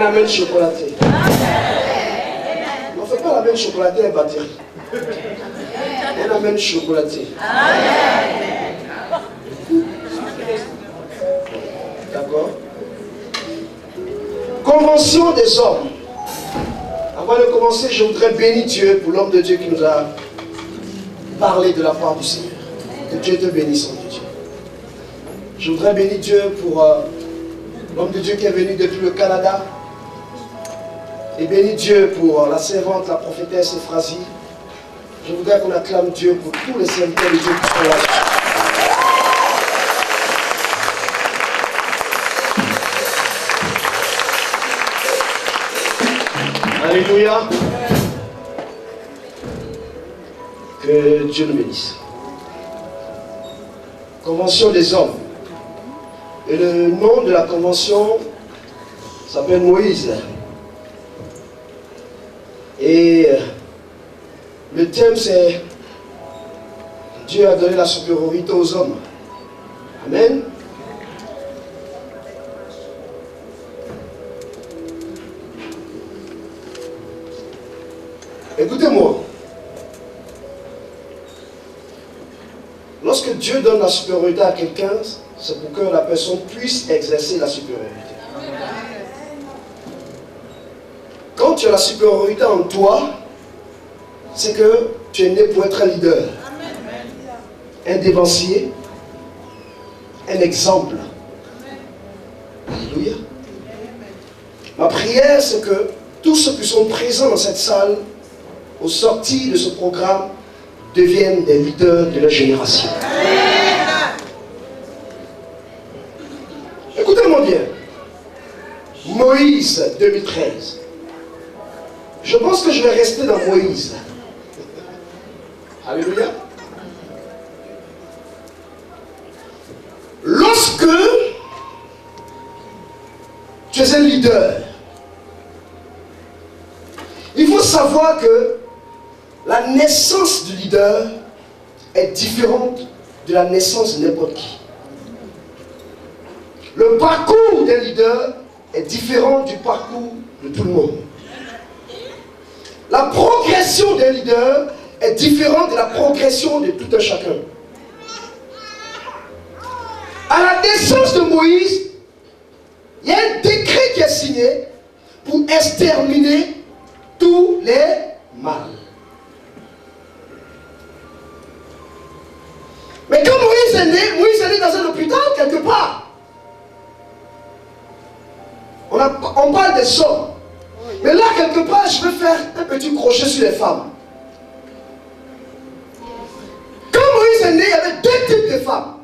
amène chocolaté. On ne fait pas la même chocolatée et batterie. Un amène chocolaté. D'accord? Convention des hommes. Avant de commencer, je voudrais bénir Dieu pour l'homme de Dieu qui nous a parlé de la part du Seigneur. Que Dieu te bénisse, homme de Dieu. Je voudrais bénir Dieu pour l'homme de Dieu qui est venu depuis le Canada. Et bénir Dieu pour la servante, la prophétesse Ephrasie. Je voudrais qu'on acclame Dieu pour tous les serviteurs de Dieu qui sont là. Alléluia. Que Dieu nous bénisse. Convention des hommes. Et le nom de la convention s'appelle Moïse. Et le thème c'est Dieu a donné la supériorité aux hommes. Amen. Écoutez-moi. Lorsque Dieu donne la supériorité à quelqu'un, c'est pour que la personne puisse exercer la supériorité. Quand tu as la supériorité en toi, c'est que tu es né pour être un leader, un dévancier, un exemple. Alléluia. Ma prière, c'est que tous ceux qui sont présents dans cette salle, au sortir de ce programme, deviennent des leaders de leur génération. Écoutez-moi bien. Moïse 2013. Je pense que je vais rester dans Moïse. Alléluia. Lorsque tu es un leader, il faut savoir que la naissance du leader est différente de la naissance de n'importe qui. Le parcours d'un leader est différent du parcours de tout le monde. La progression d'un leader est différente de la progression de tout un chacun. À la naissance de Moïse, il y a un décret qui est signé pour exterminer tous les mâles. Mais quand Moïse est né dans un hôpital quelque part. On parle des hommes. Mais là, quelque part, je vais faire un petit crochet sur les femmes. Quand Moïse est né, il y avait deux types de femmes.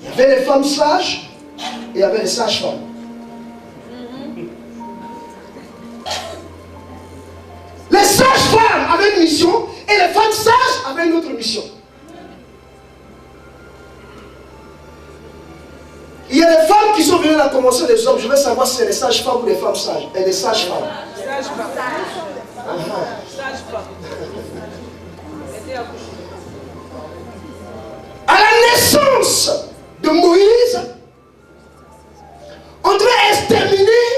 Il y avait les femmes sages et il y avait les sages-femmes. Les sages-femmes avaient une mission et les femmes sages avaient une autre mission. Il y a des femmes qui sont venues à la convention des hommes. Je veux savoir si c'est les sages-femmes ou les femmes sages. Et les sages-femmes. À la naissance de Moïse, on devait exterminer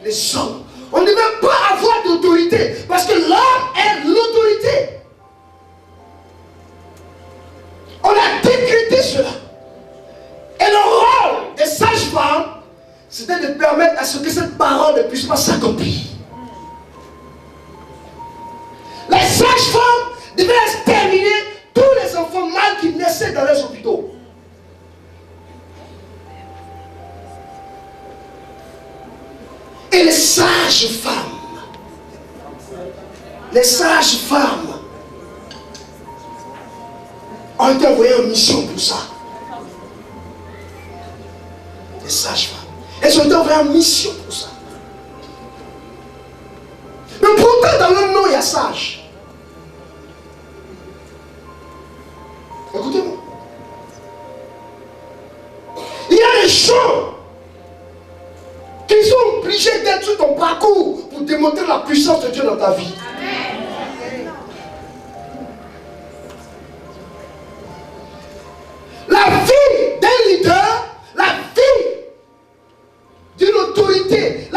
les hommes. On ne devait pas avoir d'autorité. Parce que l'homme est l'autorité. On a décrété cela. Et le rôle des sages-femmes, c'était de permettre à ce que cette parole ne puisse pas s'accomplir. Les sages-femmes devaient exterminer tous les enfants mâles qui naissaient dans les hôpitaux. Et les sages-femmes ont été envoyées en mission pour ça. Les sages-femmes. Elles ont été envoyées en mission pour ça. Mais pourtant, dans le nom, il y a sage. Écoutez-moi. Il y a des gens qui sont obligés d'être sur ton parcours pour démontrer la puissance de Dieu dans ta vie. La vie d'un leader, la vie d'une autorité,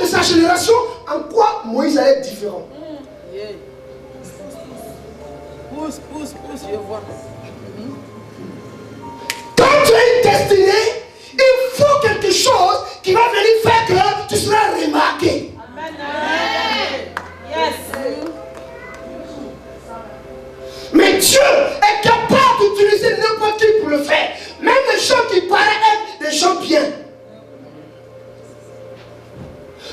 de sa génération, en quoi Moïse allait être différent? Pousse, je vois. Quand tu as une destinée, il faut quelque chose qui va venir faire que tu seras remarqué. Amen. Yes. Mais Dieu est capable d'utiliser n'importe qui pour le faire. Même les gens qui paraissent être des gens bien.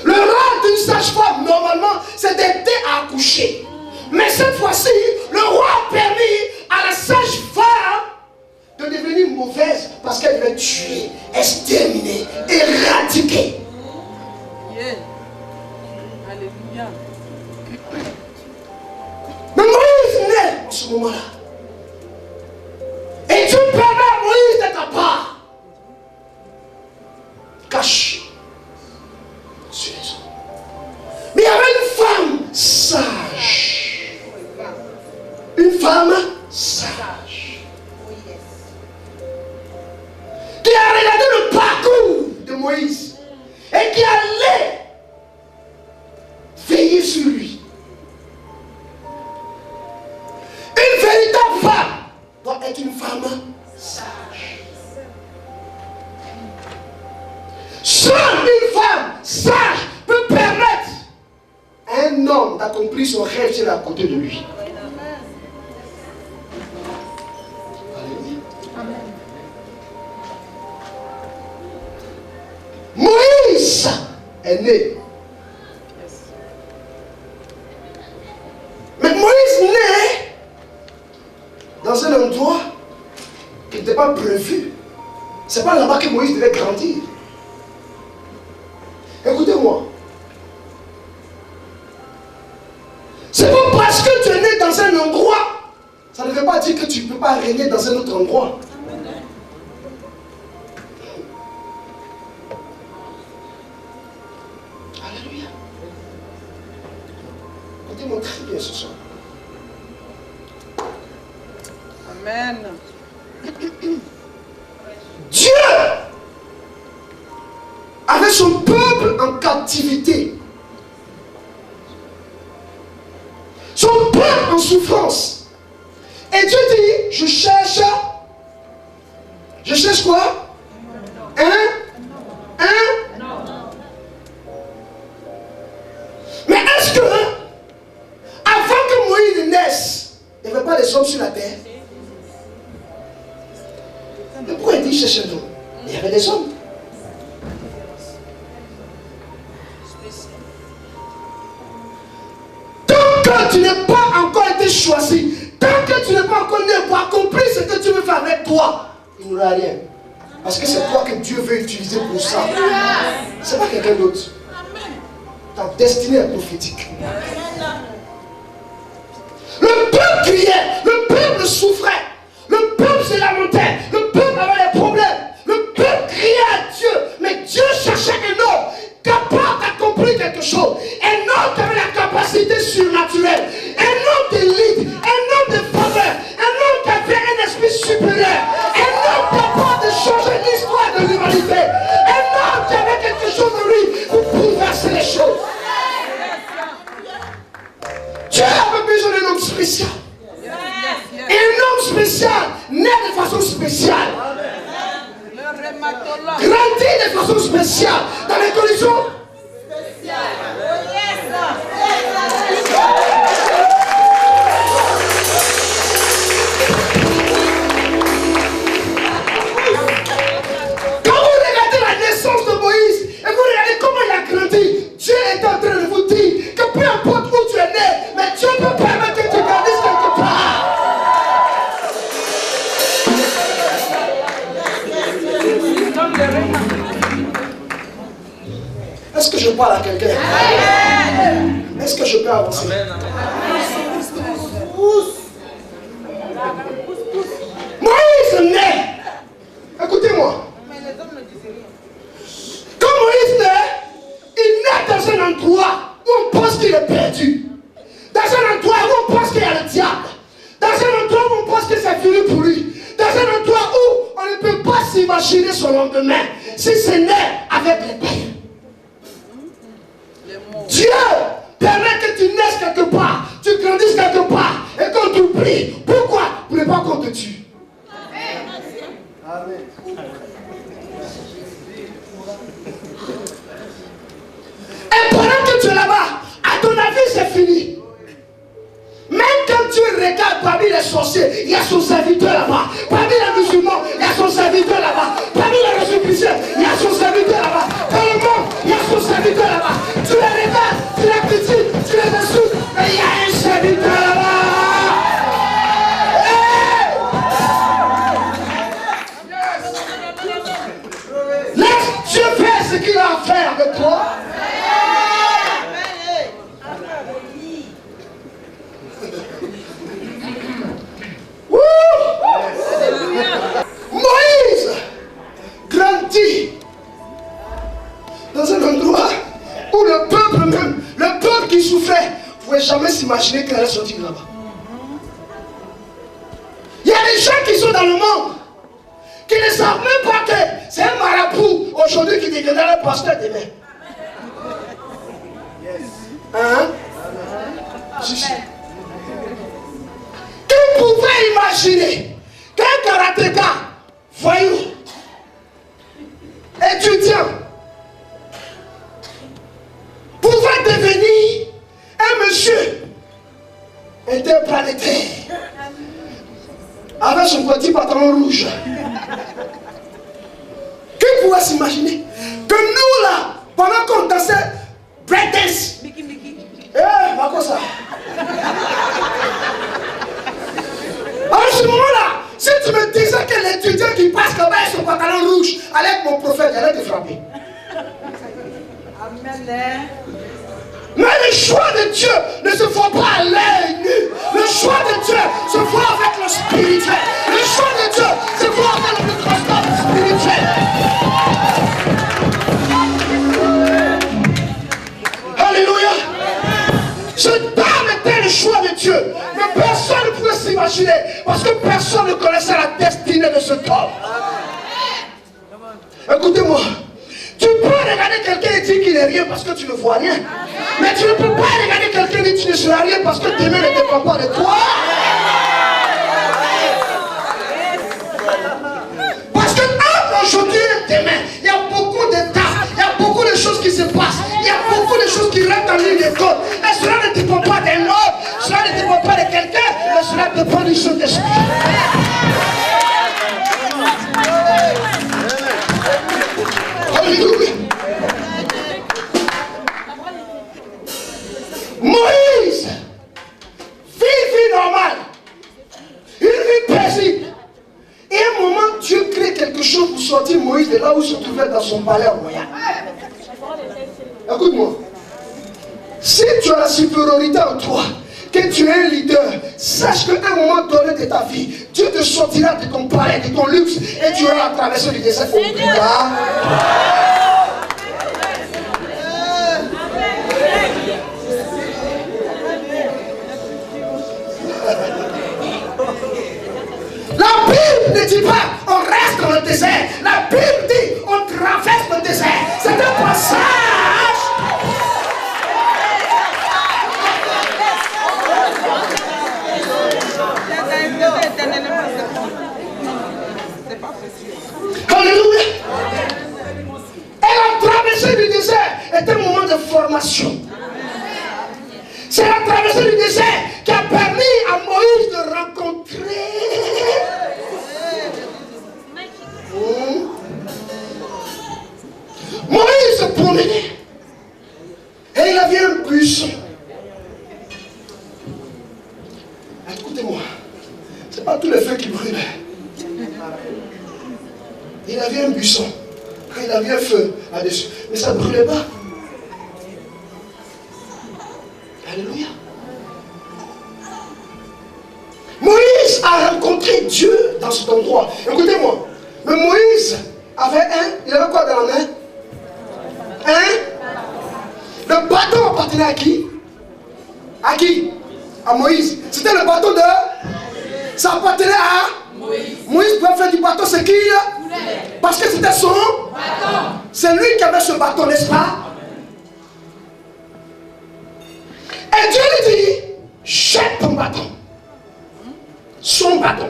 Le rôle d'une sage-femme, normalement, c'est d'aider à accoucher. Mais cette fois-ci, le roi a permis à la sage-femme de devenir mauvaise parce qu'elle devait tuer, exterminer, éradiquer. Yeah. Alléluia. Mais Moïse naît en ce moment-là. Et Dieu permet à Moïse d'être à part. Caché. Sur les hommes. Mais il y avait une femme sage. Une femme sage. Qui a regardé le parcours de Moïse. Et qui allait veiller sur lui. Une véritable femme doit être une femme sage. Seule une femme sage peut permettre à un homme d'accomplir son rêve s'il est à côté de lui. Alléluia. Moïse est né. Mais Moïse naît dans un endroit qui n'était pas prévu. C'est pas là-bas que Moïse devait grandir. Écoutez-moi. C'est pas parce que tu es né dans un endroit, ça ne veut pas dire que tu ne peux pas régner dans un autre endroit. Alléluia. Écoutez-moi très bien ce soir. Amen. Dieu avait son peuple en captivité. Son peuple en souffrance. Et Dieu dit, je cherche quoi? Mais est-ce que, avant que Moïse naisse, il n'y avait pas des hommes sur la terre? Mais pourquoi il dit cherche un homme? Il y avait des hommes. Tant que tu n'es pas encore été choisi, tant que tu n'es pas encore né pour accomplir ce que Dieu veut faire avec toi, il n'y aura rien. Parce que c'est toi que Dieu veut utiliser pour ça. Ce n'est pas quelqu'un d'autre. Ta destinée est prophétique. Le peuple criait, le peuple souffrait, le peuple se lamentait, le peuple avait des problèmes, le peuple criait à Dieu, mais Dieu cherchait un homme capable d'accomplir quelque chose, un homme qui avait la capacité surnaturelle, un homme d'élite, un homme de faveur, un homme qui avait un esprit supérieur, un homme capable de changer l'histoire de l'humanité, un homme qui avait quelque chose en lui pour bouleverser les choses. Dieu avait besoin d'un homme spécial. Et un homme spécial naît de façon spéciale. Grandit de façon spéciale. Dans les conditions spéciales. Quand vous regardez la naissance de Moïse et vous regardez comment il a grandi, Dieu est en train de vous dire que peu importe où tu es né, mais Dieu peut permettre que tu grandisses quelque part. Est-ce que je parle à quelqu'un? Est-ce que je peux avancer? Moïse naît. Écoutez-moi. Quand Moïse naît, il naît dans un endroit où on pense qu'il est perdu. Dans un endroit où on pense qu'il y a le diable. Dans un endroit où on pense que c'est fini pour lui. Dans un endroit où on ne peut pas s'imaginer son lendemain. Si c'est né avec les païens. regarde parmi les sorciers, il y a son serviteur là-bas. Parmi les musulmans, il y a son serviteur là-bas. Parmi les républicains, il y a son serviteur là-bas. Dans le monde, il y a son serviteur là-bas. Tu les regardes, tu les critiques, tu les insultes, mais il y a un serviteur là-bas. Laisse Dieu faire ce qu'il a à faire avec toi. Moïse grandit dans un endroit où le peuple même, le peuple qui souffrait, ne pouvait jamais s'imaginer qu'il allait sortir là-bas. Il y a des gens qui sont dans le monde qui ne savent même pas que c'est un marabout aujourd'hui qui deviendra le pasteur demain. Hein? Qui pouvait imaginer qu'un karatéka, voyou, étudiant, pouvait devenir un monsieur interplanétaire avec son petit pantalon rouge. Qui pouvait s'imaginer que nous là, pendant qu'on dansait breakdance, pas quoi ça? À ce moment-là, si tu me disais que l'étudiant qui passe là-bas avec son pantalon rouge, avec mon prophète, il allait te frapper. Amen. Mais le choix de Dieu ne se voit pas à l'œil nu. Le choix de Dieu se voit avec le spirituel. Le choix de Dieu se voit avec le microscope spirituel. Alléluia. Cette dame était le choix de Dieu. Mais personne ne pouvait s'imaginer. Parce que personne ne connaissait la destinée de cet homme. Écoutez-moi. Tu peux regarder quelqu'un et dire qu'il n'est rien parce que tu ne vois rien. Mais tu ne peux pas regarder quelqu'un et dire que tu ne seras rien parce que demain ne dépend pas de toi. Parce que aujourd'hui et demain, il y a beaucoup d'états, il y a beaucoup de choses qui se passent, il y a beaucoup de choses qui rentrent en ligne de compte. Et cela ne dépend pas d'un homme, cela ne dépend pas de quelqu'un, mais cela dépend du Saint-Esprit. Alléluia. Moïse, vie normale, une vie paisible. Et à un moment, Dieu crée quelque chose pour sortir Moïse de là où il se trouvait dans son palais royal. Écoute-moi. Si tu as la supériorité en toi, que tu es un leader, sache qu'à un moment donné de ta vie, Dieu te sortira de ton palais, de ton luxe, et tu auras traversé le désert au plus tard. La Bible ne dit pas on reste dans le désert. La Bible dit on traverse le désert. C'est un passage. Alléluia. Et la traversée du désert est un moment de formation. C'est la traversée du désert qui a permis à Moïse de rencontrer Moïse se promenait et il avait un buisson. Écoutez-moi, c'est pas tous les feux qui brûlent. Il avait un buisson, il avait un feu là-dessus, mais ça ne brûlait pas. Alléluia. Moïse a rencontré Dieu dans cet endroit. Écoutez-moi, mais Moïse avait il avait quoi dans la main? Le bâton appartenait à qui? À qui? À Moïse. C'était le bâton de... Ça appartenait à... Moïse pouvait faire du bâton ce qu'il voulait. Parce que c'était son bâton. C'est lui qui avait ce bâton, n'est-ce pas? Et Dieu lui dit, jette ton bâton. Son bâton.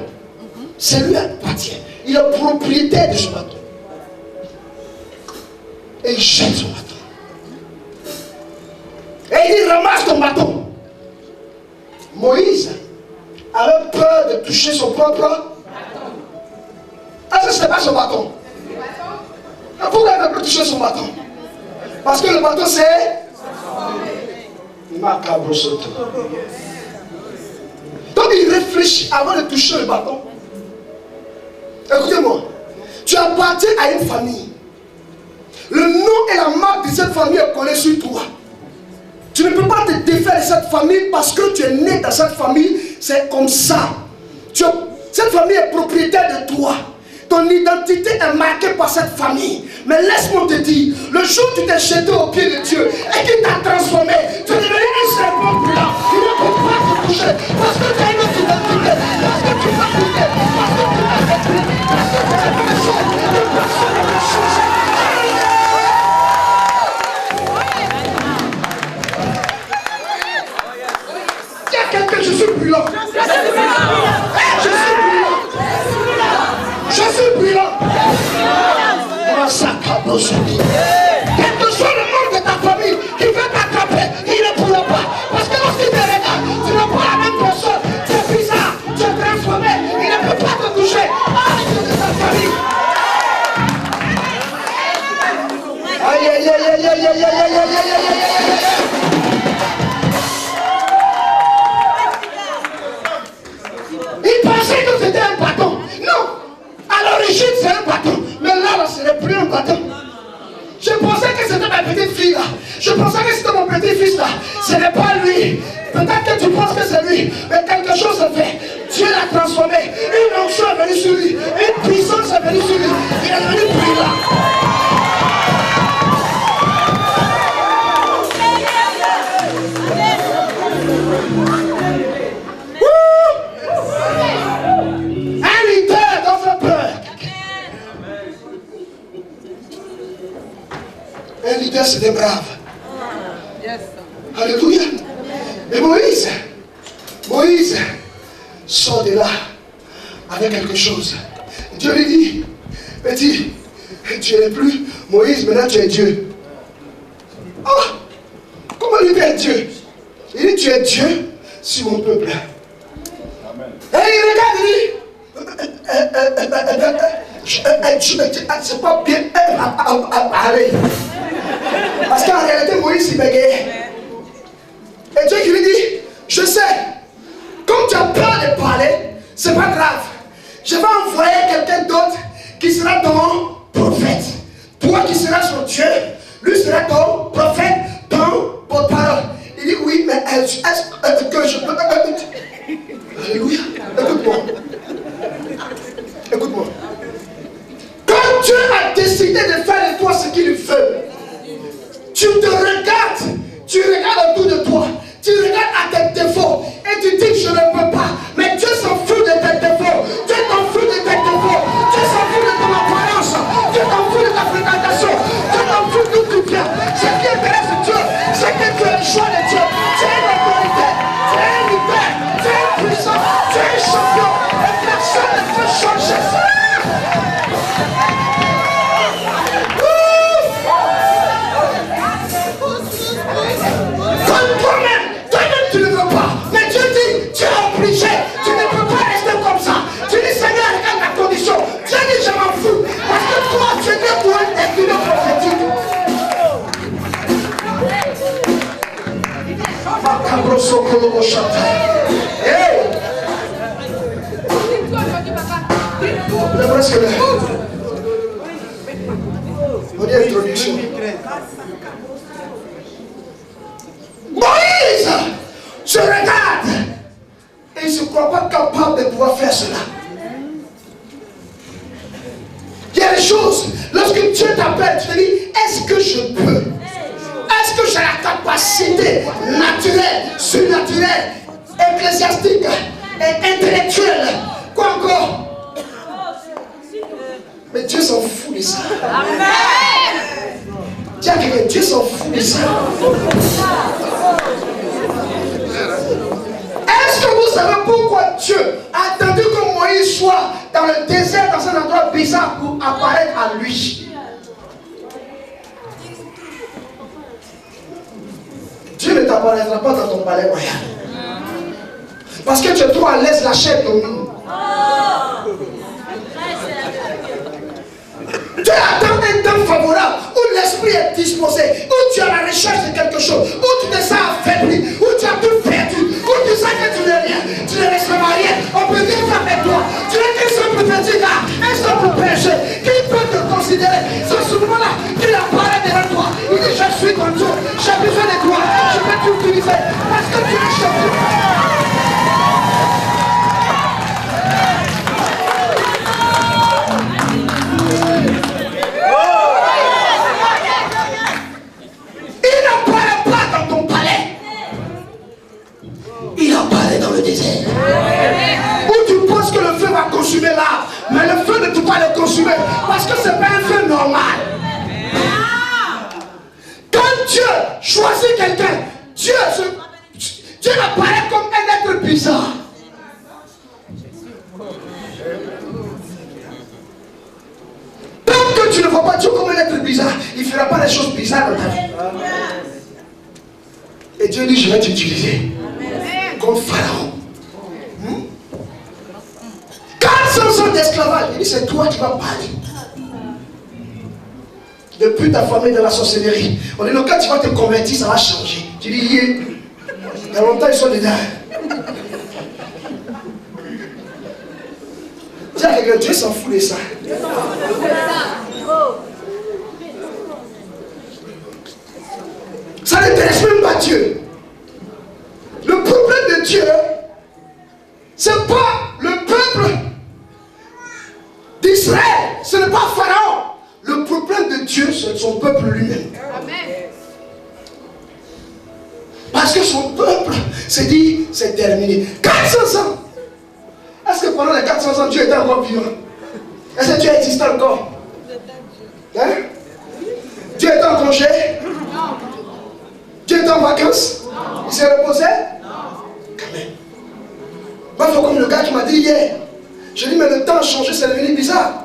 C'est lui qui appartient. Il est propriétaire de ce bâton. Et il jette son bâton. Et il dit, ramasse ton bâton. Moïse avait peur de toucher son propre bâton. Ah, ce n'était pas son bâton. Pourquoi il ne veut plus toucher son bâton? Parce que le bâton c'est Macabrosoto. Donc il réfléchit avant de toucher le bâton. Écoutez-moi, tu appartiens à une famille. Le nom et la marque de cette famille est collé sur toi. Tu ne peux pas te défaire de cette famille parce que tu es né dans cette famille. C'est comme ça. Cette famille est propriétaire de toi. Ton identité est marquée par cette famille. Mais laisse-moi te dire, le jour où tu t'es jeté au pied de Dieu et qu'il t'a transformé, tu es devenu un serpent blanc. Il ne peut pas te toucher parce que tu as une autre identité. Parce que tu vas goûter. Parce que tu vas détruire. Parce que tu as quelque chose. Personne ne peut changer. Il y a quelqu'un, je suis brûlant. Je suis brûlant. Je suis brûlant. Quel que soit le membre de ta famille qui veut t'attraper, il ne pourra pas. Parce que lorsqu'il te regarde, tu n'es pas la même personne. Tu es bizarre, tu es transformé. Il ne peut pas te toucher. Arrête de ta famille. Aïe, aïe, aïe, aïe, aïe, aïe, aïe, aïe, aïe, aïe. Il pensait que c'était un bâton. Non. À l'origine, c'est un bâton. Mais là, ce n'est plus un bâton. Je pensais que c'était ma petite fille là. Je pensais que c'était mon petit fils là. Ce n'est pas lui. Peut-être que tu penses que c'est lui. Mais quelque chose se fait. Dieu l'a transformé. Une onction est venue sur lui. Une puissance est venue sur lui. Il est devenu brillant. Un leader, c'était brave. Yes. Alléluia. Et Moïse sort de là avec quelque chose. Dieu lui dit, petit, tu n'es plus Moïse, maintenant tu es Dieu. Oh, comment lui dire Dieu? Il dit, tu es Dieu sur mon peuple. Amen. Et il regarde, il dit, c'est pas bien aller. Parce qu'en réalité, Moïse il bégayait. Et Dieu qui lui dit, je sais, comme tu as peur de parler, c'est pas grave. Je vais envoyer quelqu'un d'autre qui sera ton prophète. Toi qui seras son Dieu, lui sera ton prophète, ton porte-parole. Il dit oui, mais est-ce que je peux... Alléluia. Écoute-moi. Écoute-moi. Quand Dieu a décidé de faire de toi ce qu'il veut, tu te regardes, tu regardes autour de toi, tu regardes à tes défauts et tu dis je ne peux pas. Mais Dieu s'en fout de tes défauts, Dieu t'en fout de tes défauts, Dieu s'en fout de ton apparence, Dieu t'en fout de ta fréquentation, Dieu t'en fout d'où tu viens. Ce qui intéresse Dieu, c'est que tu es le choix de Dieu. Tu es une autorité, tu es un leader, tu es une puissance, tu es un champion et personne ne peut changer ça. Toi-même, tu ne veux pas. Mais Dieu dit, tu es obligé. Tu ne peux pas rester comme ça. Tu dis, Seigneur, regarde la condition. Dieu dit, je m'en fous. Parce que toi, tu es né pour un destiné prophétique. On est presque là. On dit introduction. Moïse se regarde et il ne se croit pas capable de pouvoir faire cela. Il y a des choses, lorsque Dieu t'appelle, tu te dis, est-ce que je peux? Est-ce que j'ai la capacité naturelle, surnaturelle, ecclésiastique et intellectuelle? Quoi encore? Mais Dieu s'en fout de ça. Amen. Dis à quelqu'un, Dieu s'en fout de ça. Est-ce que vous savez pourquoi Dieu a attendu que Moïse soit dans le désert, dans un endroit bizarre pour apparaître à lui? Dieu ne t'apparaîtra pas dans ton palais royal. Parce que tu es trop à l'aise, la chair domine. Tu attends un temps favorable où l'esprit est disposé, où tu es à la recherche de quelque chose, où tu te sens affaibli, où tu as tout perdu, où tu sais que tu n'es rien, tu ne resteras rien. On peut dire ça avec toi. Tu n'es qu'un simple petit gars, un simple péché. Qui peut te considérer? C'est ce moment-là qu'il apparaît devant toi. Il dit, je suis ton Dieu, j'ai besoin de toi, je vais t'utiliser parce que tu es champion. Il apparaît dans le désert. Où tu penses que le feu va consumer l'arbre, mais le feu ne peut pas le consumer parce que ce n'est pas un feu normal. Quand Dieu choisit quelqu'un, Dieu apparaît comme un être bizarre. Tant que tu ne vois pas Dieu comme un être bizarre, il ne fera pas les choses bizarres dans ta vie. Et Dieu dit, je vais t'utiliser comme Pharaon. 400 ans d'esclavage. Il dit, c'est toi qui vas parler. Depuis ta famille dans la sorcellerie. On dit, non, quand tu vas te convertir, ça va changer. Tu dis, il y a longtemps, ils sont dedans. Dis à quelqu'un, Dieu s'en fout de ça. Ça n'intéresse même pas Dieu. Le problème de Dieu, c'est pas le peuple d'Israël, ce n'est pas Pharaon. Le problème de Dieu, c'est son peuple lui-même. Parce que son peuple s'est dit, c'est terminé. 400 ans. Est-ce que pendant les 400 ans, Dieu était encore vivant? Est-ce que Dieu existait encore? Hein? Dieu était en congé? Non. Dieu était en vacances? Non. Il s'est reposé? Non. Quand même. Moi, il faut comme le gars qui m'a dit hier. Je dis, mais le temps a changé, c'est devenu bizarre.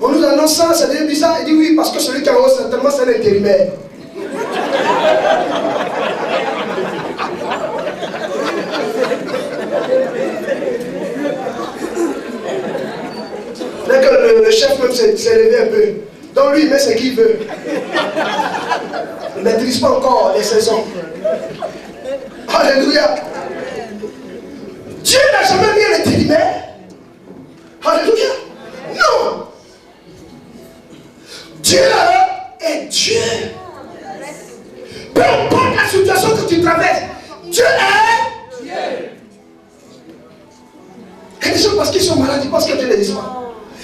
On nous annonce ça, c'est devenu bizarre. Il dit oui, parce que celui qui est en haut, certainement, c'est l'intérimaire. Dès que le chef même s'est levé un peu. Donc lui, il met ce qu'il veut. Il ne maîtrise pas encore les saisons. Alléluia. Dieu n'a jamais mis un intérimaire. Alléluia. Non. Dieu est Dieu. Peu importe la situation que tu traverses, Dieu est Dieu. Et les gens, parce qu'ils sont malades, ils pensent que Dieu n'existe pas.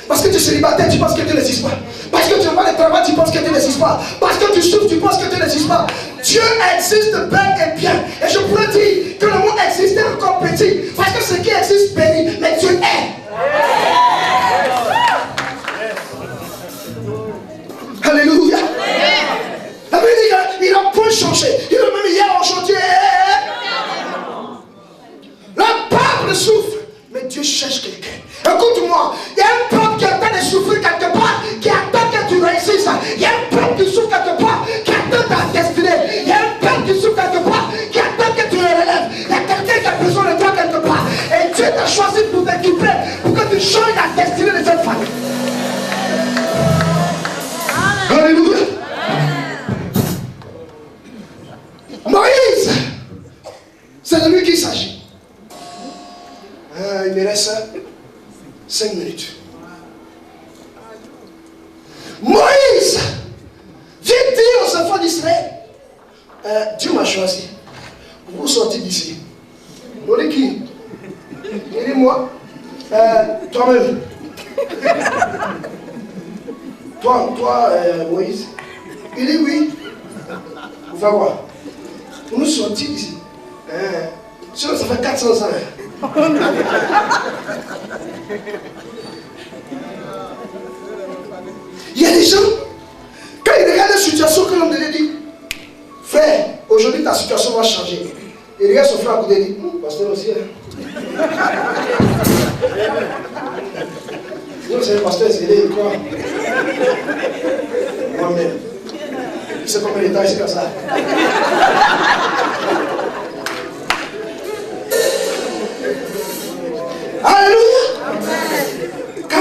Parce que tu es célibataire, tu penses que Dieu n'existe pas. Parce que tu n'as pas de travail, tu penses que Dieu n'existe pas. Parce que tu souffres, tu penses que Dieu n'existe pas. Dieu existe bel et bien. Et je pourrais dire que le mot existe est encore petit. Parce que ce qui existe bénit, mais Dieu est. Alléluia. La Bible dit qu'il n'a point changé. Il est même hier, aujourd'hui. Le peuple souffre. Mais Dieu cherche quelqu'un. Écoute-moi, il y a un peuple qui attend de souffrir quelque part, qui attend que tu réussisses. Il y a un peuple qui souffre quelque part, qui attend ta destinée. Il y a un peuple qui souffre quelque part, qui attend que tu le relèves. Il y a quelqu'un qui a besoin de toi quelque part. Et Dieu t'a choisi pour t'équiper, pour que tu changes la destinée de cette famille. Alléluia. Moïse, c'est de lui qu'il s'agit. Il me reste 5 minutes. Moïse vient dire aux enfants d'Israël, Dieu m'a choisi. Vous sortez d'ici. On dit qui? Il dit moi. Toi-même. Toi, Moïse. Il dit oui. Vous faites quoi? Vous nous sortez d'ici. Sinon, ça fait 400 ans. Il y a des gens, quand ils regardent la situation que l'homme de Dieu dit, frère, aujourd'hui ta situation va changer. Il regarde son frère à côté et dit, pasteur aussi. Vous c'est le pasteur, c'est il quoi? Moi-même. C'est combien de temps c'est comme ça?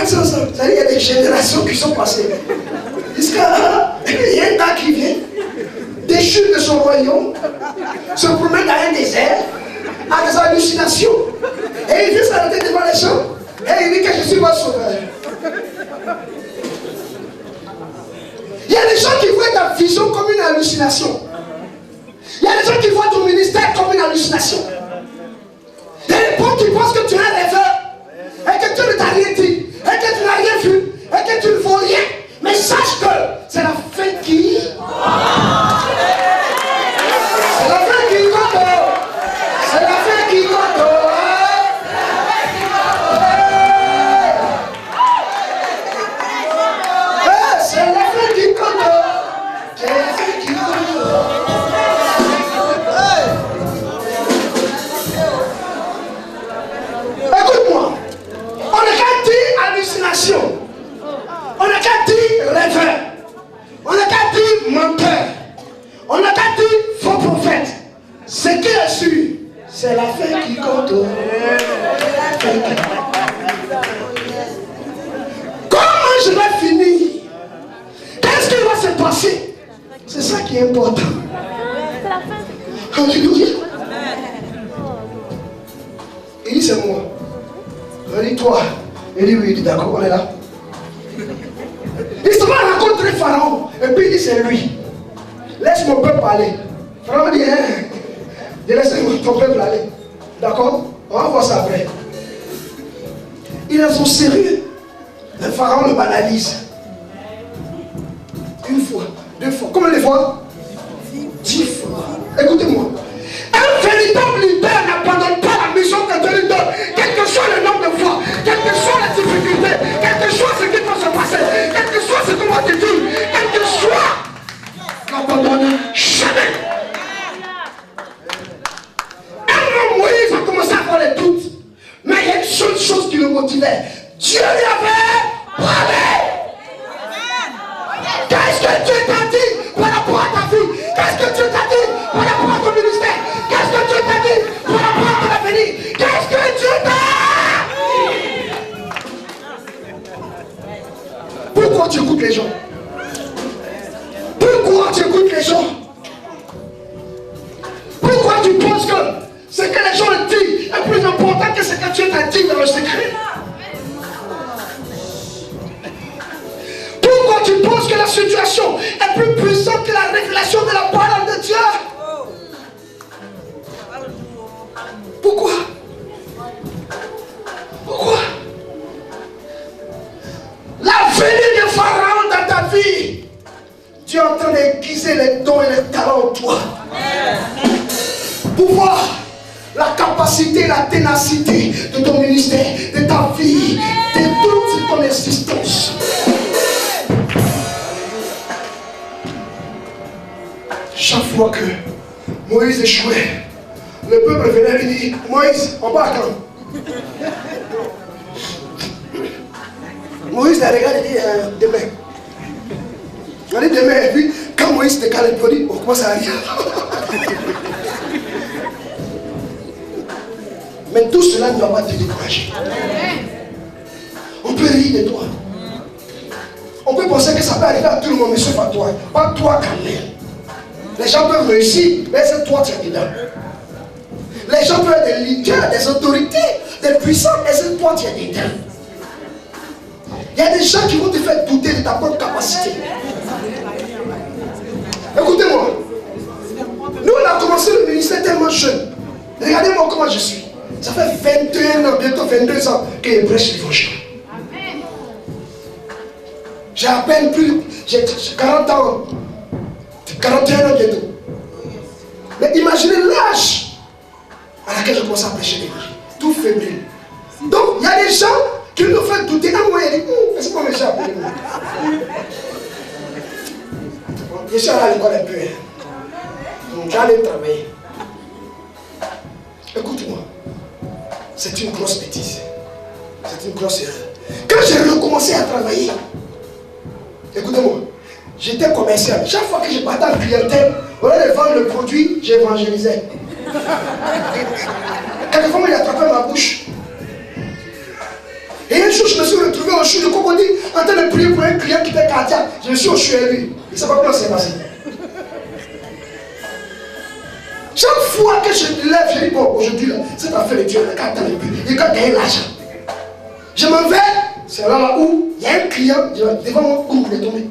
reste ensemble. C'est-à-dire, il y a des générations qui sont passées. Jusqu'à il y a un gars qui vient, déchu de son royaume, se promène dans un désert, a des hallucinations. Et il vient s'arrêter devant les gens. Et il dit que je suis votre sauveur. Il y a des gens qui voient ta vision comme une hallucination. Il y a des gens qui voient ton ministère comme une hallucination. Il y a des gens qui pensent que tu es un rêveur. Et que tu ne t'as rien dit. Et que tu n'as rien vu. Et que tu ne vaux rien. Mais sache que c'est la fin qui... C'est la fin qui compte. C'est la fin qui compte. C'est la fin qui compte. C'est la fin qui compte. Écoute-moi. On n'a qu'à dire hallucination. On n'a qu'à dire rêveur. On n'a qu'à dire menteur. On n'a qu'à dire faux prophète. Ce qui est sûr, c'est la fin qui compte. Comment je vais finir? Qu'est-ce qui va se passer? C'est ça qui est important. Alléluia. Il dit c'est moi. Il dit toi. Il dit oui, il dit d'accord, on est là. Il se va rencontrer Pharaon. Et puis il dit c'est lui. Laisse mon peuple aller. Pharaon dit je laisse ton peuple aller. D'accord? On va voir ça après. Il est son sérieux. Le Pharaon le banalise. Une fois, deux fois. Combien de fois? 10 fois. Écoutez-moi. Un véritable leader n'abandonne pas la mission que Dieu lui donne. Quel que soit le nombre de fois, quelle que soit la difficulté, quel que soit ce qui peut se passer, quel que soit ce qu'on va te dire, quel que soit, n'abandonne jamais. Un homme Moïse a commencé à avoir les doutes. Mais il y a une seule chose qui le motivait. Dieu lui avait parlé. Qu'est-ce que Dieu t'a dit par rapport à ta vie? Qu'est-ce que Dieu t'a dit par rapport à ton ministère? Qu'est-ce que Dieu t'a dit par rapport à ton avenir? Qu'est-ce que Dieu t'a dit? Pourquoi tu écoutes les gens? Pourquoi tu écoutes les gens? Pourquoi tu penses que ce que les gens disent est plus important que ce que Dieu t'a dit dans le secret? Pourquoi tu penses que la situation est plus puissante que la révélation de la parole de Dieu? Pourquoi? Pourquoi? La venue de Pharaon dans ta vie, Dieu est en train d'aiguiser les dons et les talents en toi. Pour voir la capacité, la ténacité de ton ministère, de ta vie, de toute ton existence. Chaque fois que Moïse échouait, le peuple venait lui dire, Moïse, on part quand? Moïse l'a regardé et dit, demain. On dit demain, et puis quand Moïse décale, on dit, on commence à rire. Mais tout cela ne va pas te décourager. On peut rire de toi. On peut penser que ça peut arriver à tout le monde, mais sauf à toi. Pas toi quand même. Les gens peuvent réussir, mais c'est toi qui es dedans. Les gens peuvent être des leaders, des autorités, des puissants, mais c'est toi qui es dedans. Il y a des gens qui vont te faire douter de ta propre capacité. Écoutez-moi. Nous, on a commencé le ministère tellement jeune. Regardez-moi comment je suis. Ça fait 21 ans, bientôt 22 ans que je prêche l'évangile. J'ai à peine plus, j'ai 40 ans. 41 ans bientôt. Mais imaginez l'âge à laquelle je commence à prêcher l'évangile. Tout fébrile. Donc, il y a des gens qui nous font douter. Un moyen, ils disent, est-ce qu'on m'échappe? Je suis allé à l'école un peu. J'allais travailler. Écoute-moi. C'est une grosse bêtise. C'est une grosse erreur. Quand j'ai recommencé à travailler, écoutez-moi. J'étais commercial. Chaque fois que je partais en clientèle, au lieu de vendre le produit, j'évangélisais. Quelquefois, il attrapait ma bouche. Et un jour, je me suis retrouvé au CHU de Cocody en train de prier pour un client qui était cardiaque. Je suis au CHU et lui. Il ne sait pas comment c'est passé. Chaque fois que je me lève, je dis bon, aujourd'hui, là, cette affaire de Dieu, regarde dans le but. Il a gagné l'argent. Je m'en vais, c'est là où il y a un client devant moi, où il est tombé.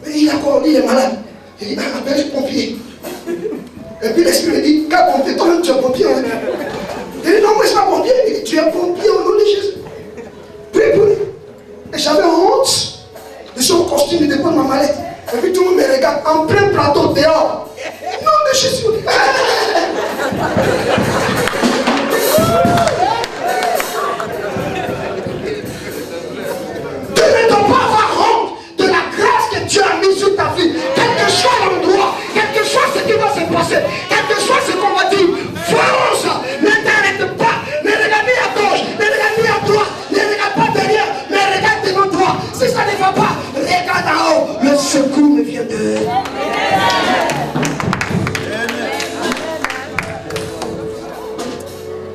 Mais il est malade. Il dit, appelle le pompier. Et puis l'esprit me dit, quel pompier? Toi-même tu es pompier. Hein? Il dit, non, moi je ne suis pas pompier. Il dit, tu es pompier au nom de Jésus. Prie pour lui. Et j'avais honte de son costume, il dépose ma mallette. Et puis tout le monde me regarde en plein plateau dehors. Nom de Jésus. Tu ne dois pas avoir honte de la grâce que Dieu a mise sur ta vie. Quel que soit l'endroit, quel que soit ce qui va se passer, quel que soit ce qu'on va dire, fonce, ne t'arrête pas, ne regarde ni à gauche, ne regarde ni à droite, ne regarde pas derrière, mais regarde devant toi. Si ça ne va pas, regarde en haut, le secours me vient de...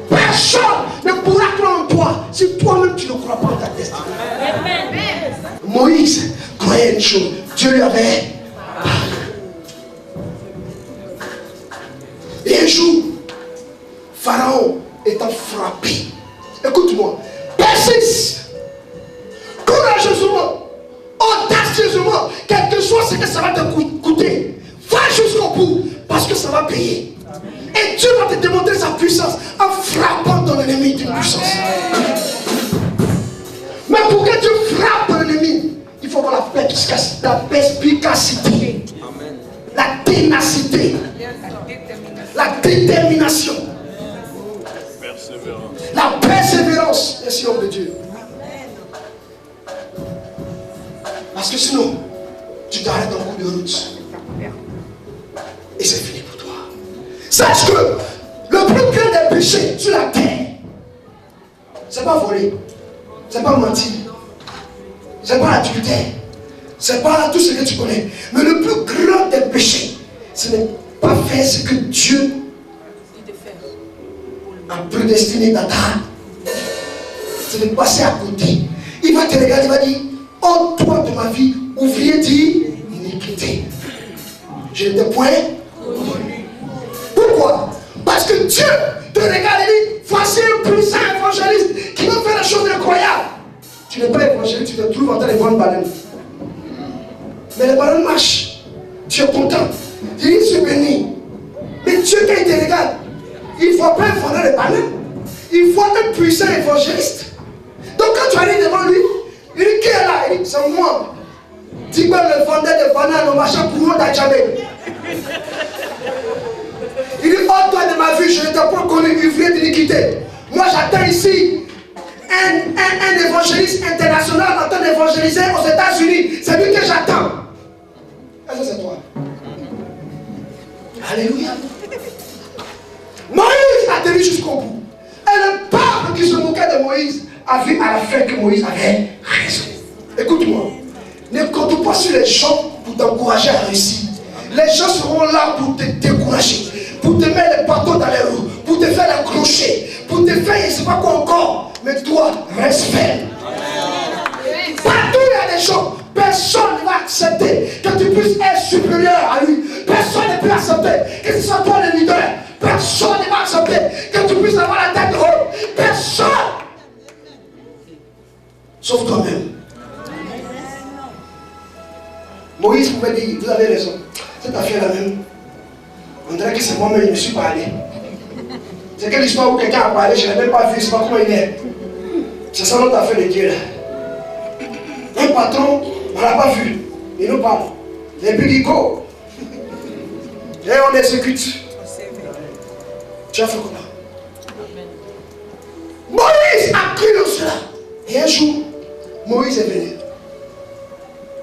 Personne ne pourra croire en toi si toi-même tu ne crois pas en ta destinée. Moïse croyait une chose, Dieu lui avait parlé. Et un jour, Pharaon étant frappé, écoute-moi, persiste, courageusement, audacieusement, quel que soit ce que ça va te coûter, va jusqu'au bout, parce que ça va payer. Et Dieu va te démontrer sa puissance en frappant ton ennemi d'une puissance. Mais pour que Dieu frappe l'ennemi, il faut avoir la perspicacité, la ténacité, la détermination, la persévérance. Merci, homme de Dieu. Parce que sinon, tu t'arrêtes en cours de route. Et c'est fini pour toi. Sache que le plus grand des péchés sur la terre, c'est pas voler, c'est pas mentir, c'est pas l'adultère, c'est pas tout ce que tu connais. Mais le plus grand des péchés, ce n'est pas faire ce que Dieu a prédestiné d'attendre. C'est de passer à côté. Il va te regarder, il va dire, oh toi de ma vie, ouvrier d'iniquité. Je ne t'ai point connu. Pourquoi? Parce que Dieu te regarde et dit, voici un puissant évangéliste qui va faire des choses incroyables. Tu n'es pas évangéliste, tu te trouves en train de vendre baleine. Mais les baleines marchent. Tu es content. Tu dis, je suis béni. Mais Dieu, quand il te regarde, il ne faut pas vendre les baleines. Il faut un puissant évangéliste. Donc quand tu arrives devant lui, il dit, qui est là? Il dit, c'est moi. Dis moi le vendeur de bananes au marché pour nous d'Adjamé. Il dit, oh toi de ma vie, je ne t'ai pas connu, il vient d'iniquité. Moi j'attends ici un évangéliste international en train d'évangéliser aux États-Unis. C'est lui que j'attends. Est-ce que c'est toi? Alléluia. Moïse a tenu jusqu'au bout. Et le peuple qui se moquait de Moïse a vu à la fin que Moïse avait raison. Écoute-moi. Ne compte pas sur les gens pour t'encourager à réussir. Les gens seront là pour te décourager, pour te mettre les bâtons dans les roues, pour te faire accrocher, pour te faire je ne sais pas quoi encore. Mais toi, reste ferme. Partout il y a des gens, personne ne va accepter que tu puisses être supérieur à lui. Personne ne peut accepter que ce soit toi le leader. Personne ne va accepter que tu puisses avoir la tête haute. Personne. Sauf toi-même. Moïse pouvait dire, vous avez raison, cette affaire-là même, on dirait que c'est moi-même, je ne me suis pas allé. C'est quelle histoire où quelqu'un a parlé, je ne l'ai même pas vu, je ne sais pas comment il est. C'est ça notre affaire de Dieu là. Un patron, on ne l'a pas vu, il nous parle. Et puis il court. Et on exécute. Tu as fait quoi? Moïse a cru dans cela. Et un jour, Moïse est venu.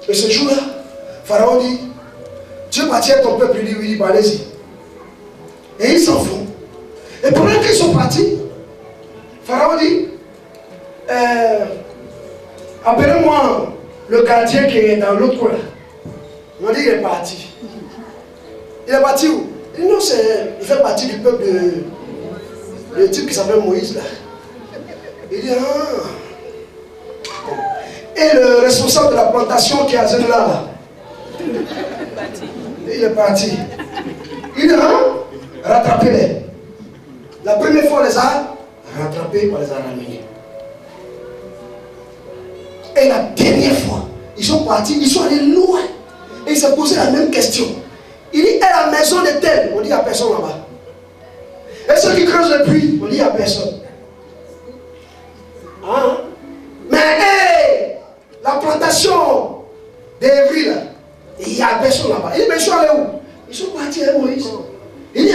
Et ce jour-là, Pharaon dit, Dieu partit à ton peuple, il dit, oui, allez-y. Et ils s'en vont. Et pendant qu'ils sont partis, Pharaon dit, appelez-moi le gardien qui est dans l'autre coin. On m'a dit, il est parti. Il est parti où? Il dit, non, il fait partie du peuple de... Le type qui s'appelle Moïse là. Il dit, ah, Et le responsable de la plantation qui est à Zenla, il est parti. Il a rattrapé les. La première fois, on les a rattrapés, on les a ramenés. Et la dernière fois, ils sont partis, ils sont allés loin. Et ils se posaient la même question. Il dit, est la maison de tel? On dit, il n'y a personne là-bas. Et ceux qui creusent le puits, on dit, il n'y a personne. Hein? Mais hey, la plantation d'Evry là, il n'y a personne là-bas. Il dit, mais ils sont allés où? Ils sont partis avec Moïse. Il dit,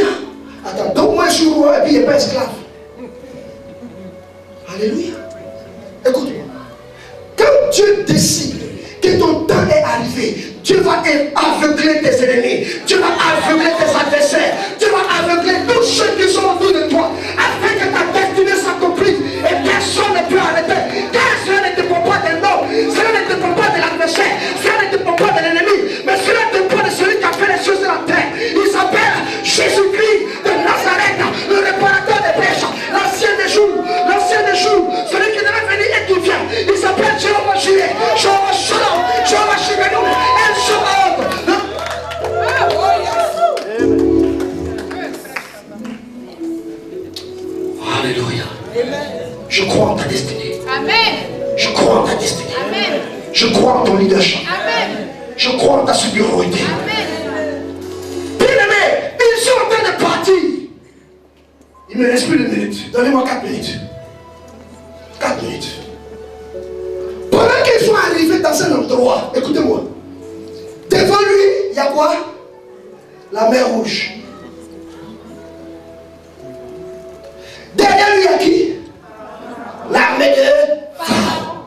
attends, donc moi je suis roi et puis il n'est pas esclave. Alléluia. Écoute-moi. Quand Dieu décide que ton temps est arrivé, Dieu va aveugler tes ennemis, Dieu va aveugler tes adversaires, Dieu va aveugler tous ceux qui sont autour de toi, afin que ta destinée s'accomplisse et personne ne peut arrêter. Car cela ne dépend pas des noms, cela ne dépend pas de l'adversaire, cela ne dépend pas de l'ennemi, mais cela dépend de celui qui a fait les choses de la terre. Il s'appelle Jésus-Christ de Nazareth, le réparateur des péchés, l'ancien des jours, celui qui devait venir et qui vient. Il s'appelle Jéhovah Jireh, Jéhovah Shalom, Jéhovah Shimenu, El Shaddai. Alléluia. Je crois en ta destinée. Amen. Je crois en ta destinée. Amen. Je crois en ton leadership. Amen. Je crois en ta supériorité. Amen. Bien-aimés, ils sont en train de partir. Il me reste plus de minutes. Donnez-moi 4 minutes. 4 minutes. Pendant qu'ils sont arrivés dans un endroit, écoutez-moi. Devant lui, il y a quoi? La mer Rouge. Derrière lui, il y a qui? L'armée de Pharaon.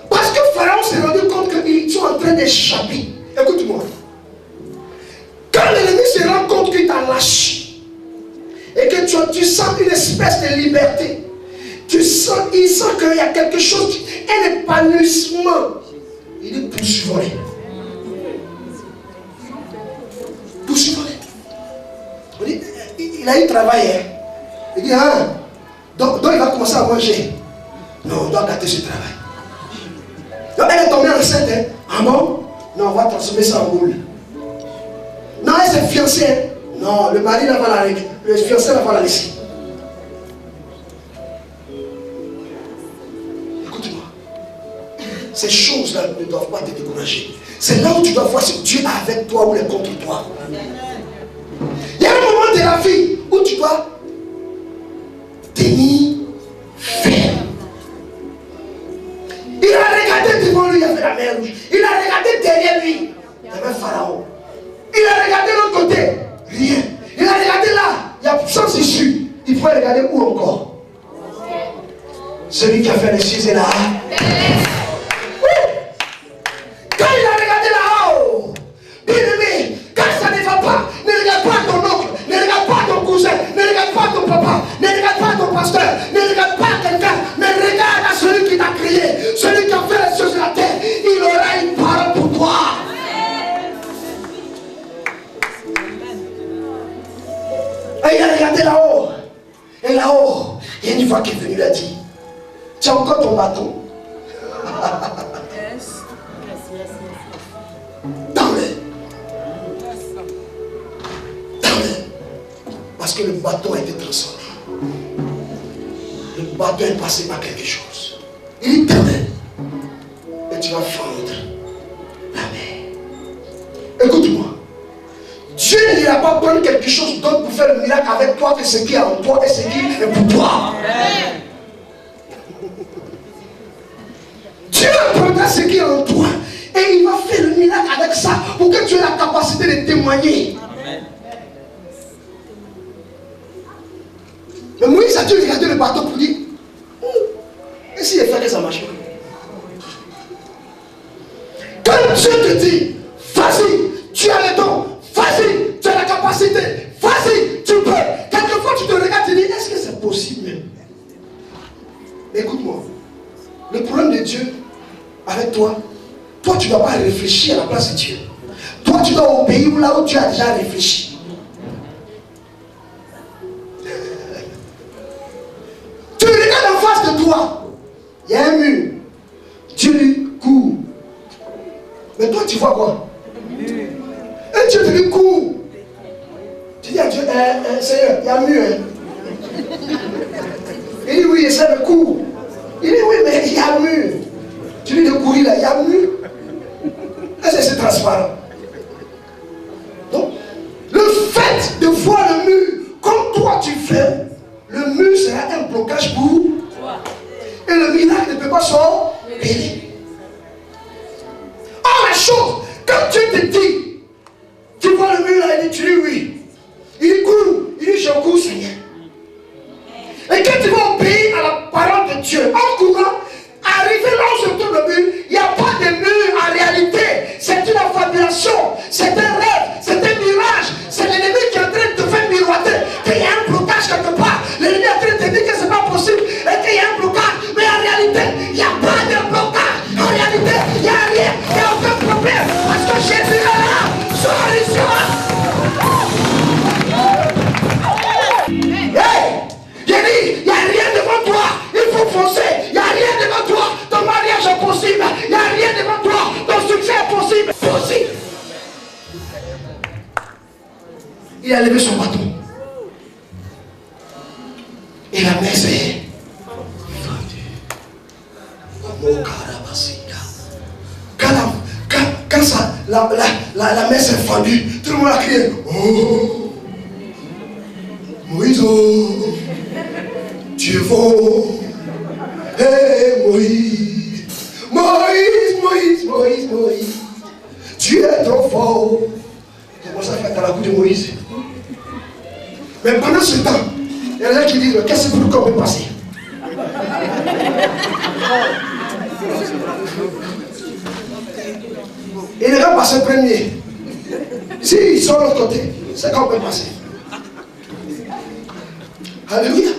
Parce que Pharaon s'est rendu compte qu'ils sont en train d'échapper. Écoute-moi. Quand l'ennemi se rend compte qu'il t'a lâché et que tu sens une espèce de liberté, il sent qu'il y a quelque chose, un épanouissement, il dit poursuivons-les. Poursuivons-les. Il a eu travail. Il dit, ah, donc il va commencer à manger. Non, on doit gâter ce travail. Donc elle est tombée enceinte. Hein? Ah bon? Non, on va transformer ça en boule. Non, elle s'est fiancée. Hein? Non, le mari là va la règle. Le fiancé là va la laisser. Écoute-moi. Ces choses-là ne doivent pas te décourager. C'est là où tu dois voir si Dieu est avec toi ou est contre toi. Il y a un moment de la vie où tu dois tenir ferme. Il a regardé devant lui, il y avait la mer Rouge. Il a regardé derrière lui, il y avait Pharaon. Il a regardé de l'autre côté, rien. Il a regardé là, il y a sans issue. Il faut regarder où encore? Celui qui a fait les cieux et là. Oui. Quand il a regardé là-haut, bien aimé, quand ça ne va pas, ne regarde pas ton oncle, ne regarde pas ton cousin, ne regarde pas ton papa, ne regarde pas ton pasteur, ne regarde pas quelqu'un, mais regarde à celui qui t'a créé, celui qui a fait les choses de la terre. Il aura une parole pour toi. Et il a regardé là-haut. Et là-haut, il y a une voix qui est venue, il a dit, tu as encore ton bâton? Dans-le. Parce que le bâton a été transformé. Le bâton est passé par quelque chose. Il est éternel. Et tu vas fendre la mer. Écoute-moi. Dieu n'ira pas prendre quelque chose d'autre pour faire le miracle avec toi que ce qui est en toi et ce qui est pour toi. Amen. Dieu prendra ce qui est en toi et il va faire le miracle avec ça pour que tu aies la capacité de témoigner. Amen. Mais Moïse a dû regarder le bateau pour dire, et si il fait que ça marche pas? Quand Dieu te dit, vas-y, tu as le don, vas-y, tu as la capacité, vas-y, tu peux. Quelquefois tu te regardes et tu dis, est-ce que c'est possible même? Écoute-moi, le problème de Dieu avec toi, tu ne dois pas réfléchir à la place de Dieu. Toi tu dois obéir là où tu as déjà réfléchi. Tu regardes en face de toi, il y a un mur. Dieu lui Mais toi, tu vois quoi? Et Dieu te dit cours. Tu dis à Dieu, Seigneur, il y a mieux. Hein? Il dit oui, essaie de courir. Il dit oui, mais il y a mieux. Tu dis de courir là, il y a mieux. Est-ce que c'est transparent? Donc, le fait de voir le mur comme toi tu fais, le mur sera un blocage pour toi. Et le miracle ne peut pas s'opérer. Or, la chose, quand tu te dis, tu vois le mur là, il dit, tu dis oui. Il court, il dit je cours, Seigneur. Et quand tu vas obéir à la parole de Dieu, en courant, arrivé là où se trouve le mur, il n'y a pas de mur en réalité. C'est une affabulation, c'est un rêve, c'est un mirage. C'est l'ennemi qui est en train de te faire miroiter qu'il y a un blocage quelque part. L'ennemi est en train de te dire que ce n'est pas possible et qu'il y a un blocage. Mais en réalité, il n'y a pas de blocage. En réalité, il n'y a rien, il n'y a aucun problème. Parce que Jésus est là, solution. Hey! J'ai dit, il n'y a rien devant toi, il faut foncer. Il n'y a rien devant toi, ton mariage est possible. Il n'y a rien devant toi, ton succès est possible. Possible. Il a levé son bâton. Et la messe est fendue. Quand ça, la messe est fendue, tout le monde a crié. Oh, Moïse, tu es fort. Hey, Moïse, Moïse, tu es trop fort. C'est pour ça qu'il fait à la coupe de Moïse. Mais pendant ce temps, il y a des gens qui disent, qu'est-ce que qu'on peut passer? Et les gens passent premier. S'ils sont de l'autre côté, c'est qu'on peut passer. Alléluia.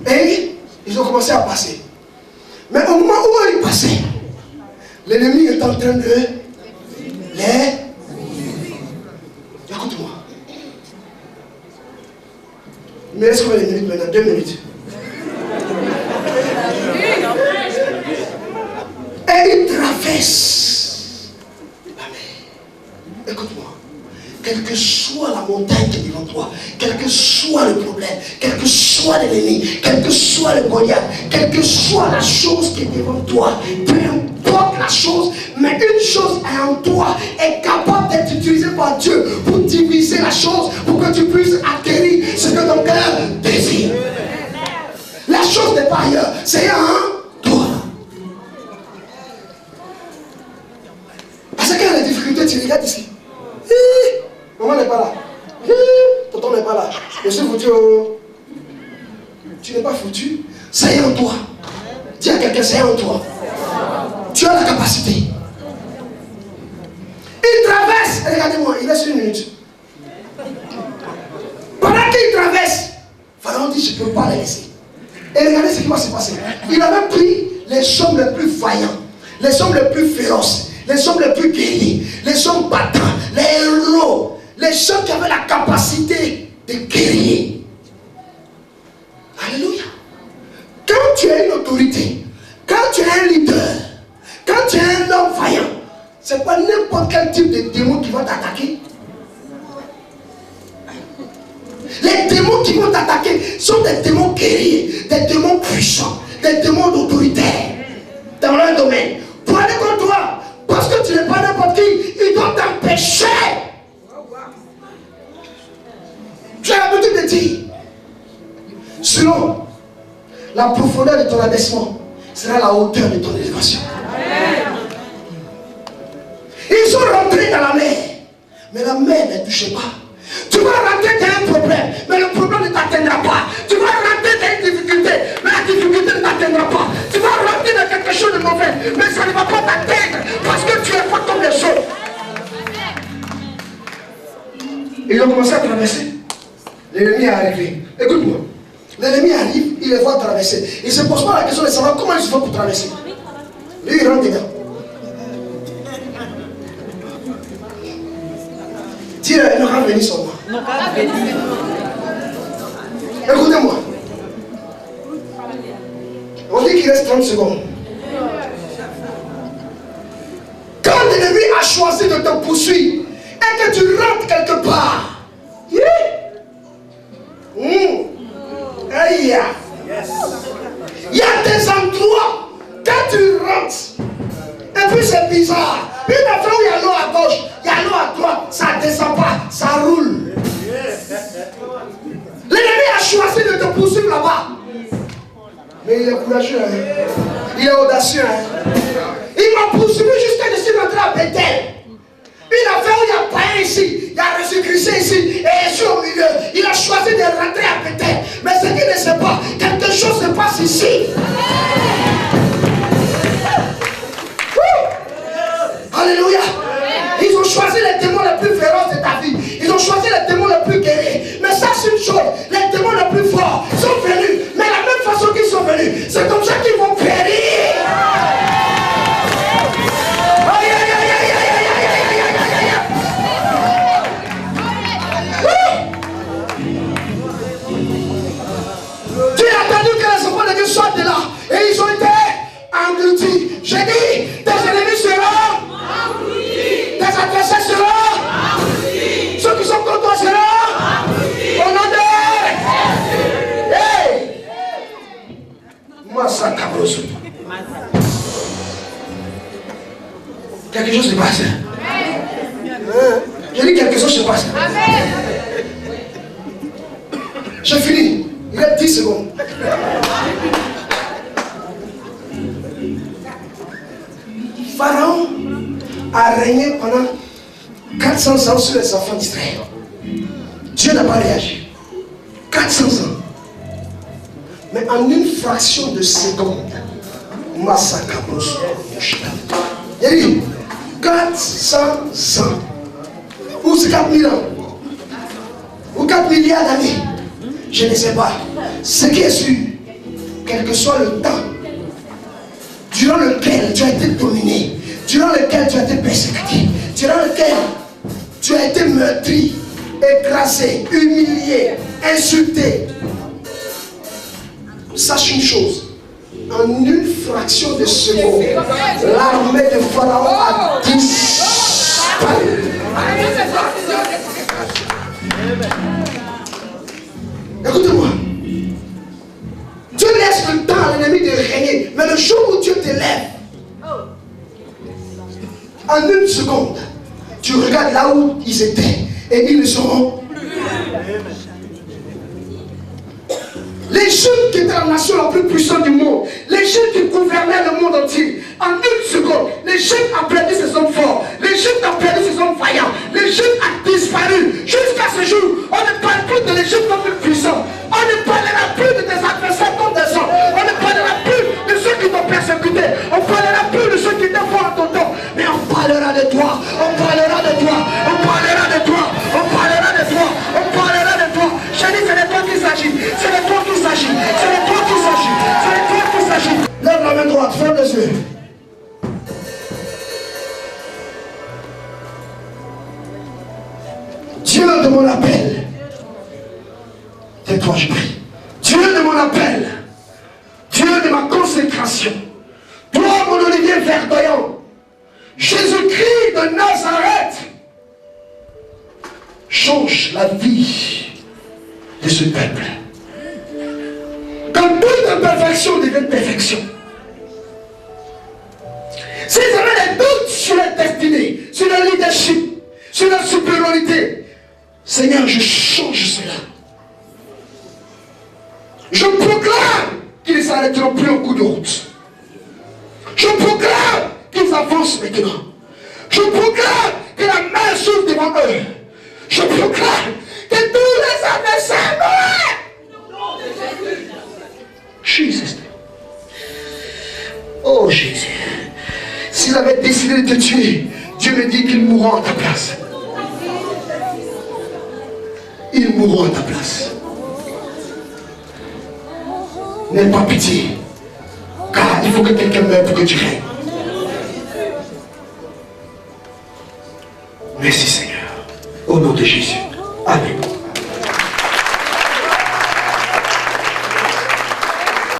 Et ils ont commencé à passer. Mais au moment où ils passaient, l'ennemi est en train de les... Écoute-moi. Il me reste combien de minutes maintenant? 2 minutes. Et il traverse la mer. Écoute-moi. Quelle que soit la montagne qui est devant toi, quel que soit le problème, quel que soit l'ennemi, quel que soit le Goliath, quelle que soit la chose qui est devant toi, peu importe la chose, mais une chose est en toi, est capable d'être utilisée par Dieu pour diviser la chose, pour que tu puisses acquérir ce que ton cœur désire. La chose n'est pas ailleurs, c'est en toi. Parce qu'il y a des difficultés, tu regardes ici. Maman n'est pas là. Tonton n'est pas là. Je suis foutu. Tu n'es pas foutu. Ça y est en toi. Dis à quelqu'un, ça y est en toi. Tu as la capacité. Il traverse. Regardez-moi, il reste 1 minute. Pendant qu'il traverse, Pharaon dit, je ne peux pas les laisser. Et regardez ce qui va se passer. Il avait pris les hommes les plus vaillants, les hommes les plus féroces, les hommes les plus guerriers, les hommes battants, les héros. Les gens qui avaient la capacité de guérir. Alléluia. Quand tu es une autorité, quand tu es un leader, quand tu es un homme vaillant, ce n'est pas n'importe quel type de démon qui va t'attaquer. Les démons qui vont t'attaquer sont des démons guerriers, des démons puissants, des démons d'autoritaire dans leur domaine. Pour aller contre toi, parce que tu n'es pas n'importe qui, ils doivent t'empêcher. J'ai l'habitude de dire, selon la profondeur de ton abaissement, sera la hauteur de ton élévation. Ils sont rentrés dans la mer, mais la mer ne touchait pas. Tu vas rentrer dans un problème, mais le problème ne t'atteindra pas. Tu vas rentrer dans une difficulté, mais la difficulté ne t'atteindra pas. Tu vas rentrer dans quelque chose de mauvais, mais ça ne va pas t'atteindre parce que tu es fort comme les autres. Ils ont commencé à traverser. L'ennemi est arrivé. Écoute-moi. L'ennemi arrive, il les voit traverser. Il ne se pose pas la question de savoir comment il se fait pour traverser. Lui, il rentre dedans. Dis, il n'aura venu sur moi. Écoutez-moi. On dit qu'il reste 30 secondes. l'ennemi a choisi de te poursuivre et que tu rentres quelque part, il y a des endroits, quand tu rentres, et puis c'est bizarre. Puis après où il y a l'eau à gauche, il y a l'eau à droite, ça ne descend pas, ça roule. L'ennemi a choisi de te poursuivre là-bas. Mais il est courageux, hein? Il est audacieux. Hein? Il m'a poursuivi jusqu'à je suis rentré à Bethel. Il a fait où il y a païen ici, il y a Jésus-Christ ici, et Jésus au milieu. Il a choisi de rentrer à Bethel. Mais ce qu'il ne sait pas, quelque chose se passe ici. Alléluia. Ils ont choisi les démons les plus féroces de ta vie. Ils ont choisi les démons les plus guerriers. Mais ça c'est une chose, les démons les plus forts sont venus. Mais la même façon qu'ils sont venus, c'est comme ça qu'ils vont périr. Aïe, aïe, aïe, aïe, aïe, aïe, aïe, aïe, aïe. Tu as attendu que les enfants de Dieu soient de là. Et ils ont été engloutis. J'ai dit, tes ennemis seront engloutis. Tes adversaires seront engloutis. Ceux qui sont contre toi seront engloutis. Au nom de Jésus. Hey! Moi, ça cabrosse. Quelque chose se passe. Je dis quelque chose se passe. J'ai fini. Il reste 10 secondes. Pharaon a régné pendant 400 ans sur les enfants d'Israël. Dieu n'a pas réagi. 400 ans. Mais en une fraction de seconde, Massacabros, il dit 400 ans. Ou c'est 4000 ans. Ou 4 milliards d'années. Je ne sais pas. Ce qui est sûr, quel que soit le temps durant lequel tu as été dominé, durant lequel tu as été persécuté, durant lequel tu as été meurtri, écrasé, humilié, insulté. Sache une chose, en une fraction de seconde, l'armée de Pharaon a disparu. Écoute-moi. Dieu laisse le temps à l'ennemi de régner. Mais le jour où Dieu te lève, en une seconde, tu regardes là où ils étaient et ils ne seront plus. L'Égypte qui était la nation la plus puissante du monde, l'Égypte qui gouvernait le monde entier, en une seconde, l'Égypte a perdu ses hommes forts, l'Égypte a perdu ses hommes vaillants, l'Égypte a disparu. Jusqu'à ce jour, on ne parle plus de l'Égypte comme une puissance. On ne parlera plus de tes adversaires comme des hommes. On ne parlera plus de ceux qui t'ont persécuté. On ne parlera plus de ceux qui t'ont fait en ton temps. Mais on parlera de toi. On parlera de toi. On parlera de toi. On parlera de toi. On parlera de toi. Je dis, c'est de toi qu'il s'agit. C'est de toi qu'il s'agit. C'est de toi qu'il s'agit. C'est de toi qu'il s'agit. Lève la main droite. Ferme les yeux. Dieu de mon appel. Tais-toi, je prie. Dieu de mon appel. Dieu de ma consécration. Toi, mon Olivier verdoyant. Jésus-Christ de Nazareth. Change la vie de ce peuple. Quand toute imperfection devient perfection. S'ils avaient des doutes sur la destinée, sur le leadership, sur la supériorité, Seigneur, je change cela. Je proclame qu'ils ne s'arrêteront plus au coup de route. Je proclame qu'ils avancent maintenant. Je proclame que la main s'ouvre devant eux. Je proclame que tous les adversaires meurent. Jésus. Oh Jésus. S'ils avaient décidé de te tuer, Dieu me dit qu'ils mourront à ta place. Ils mourront à ta place. N'aie pas pitié. Car il faut que quelqu'un meure pour que tu règnes. Merci Seigneur. Au nom de Jésus. Amen.